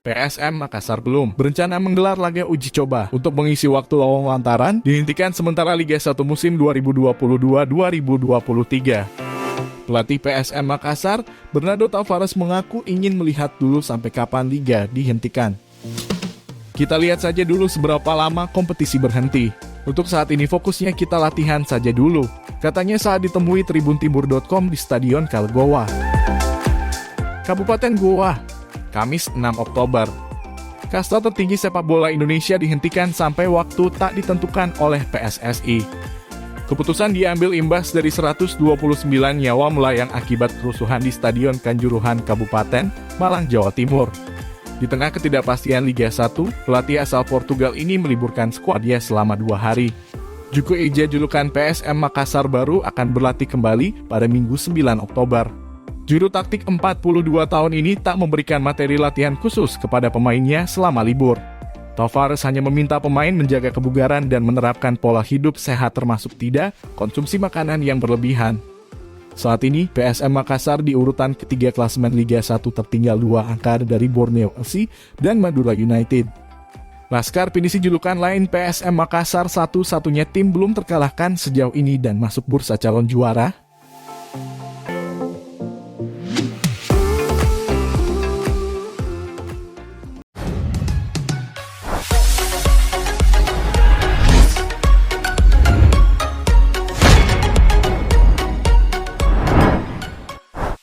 PSM Makassar belum berencana menggelar laga uji coba untuk mengisi waktu lowong lantaran dihentikan sementara Liga 1 musim 2022-2023. Pelatih PSM Makassar, Bernardo Tavares mengaku ingin melihat dulu sampai kapan Liga dihentikan. Kita lihat saja dulu seberapa lama kompetisi berhenti. Untuk saat ini fokusnya kita latihan saja dulu, katanya saat ditemui tribuntimur.com di Stadion Kalgowa, Kabupaten Goa, Kamis 6 Oktober. Kasta tertinggi sepak bola Indonesia dihentikan sampai waktu tak ditentukan oleh PSSI. Keputusan diambil imbas dari 129 nyawa melayang akibat kerusuhan di Stadion Kanjuruhan Kabupaten Malang, Jawa Timur. Di tengah ketidakpastian Liga 1, pelatih asal Portugal ini meliburkan skuadnya selama 2 hari. Juku Eja julukan PSM Makassar baru akan berlatih kembali pada Minggu 9 Oktober. Juru taktik 42 tahun ini tak memberikan materi latihan khusus kepada pemainnya selama libur. Tavares hanya meminta pemain menjaga kebugaran dan menerapkan pola hidup sehat termasuk tidak konsumsi makanan yang berlebihan. Saat ini, PSM Makassar di urutan ketiga klasemen Liga 1 tertinggal 2 angka dari Borneo FC dan Madura United. Laskar pinisi julukan lain PSM Makassar satu-satunya tim belum terkalahkan sejauh ini dan masuk bursa calon juara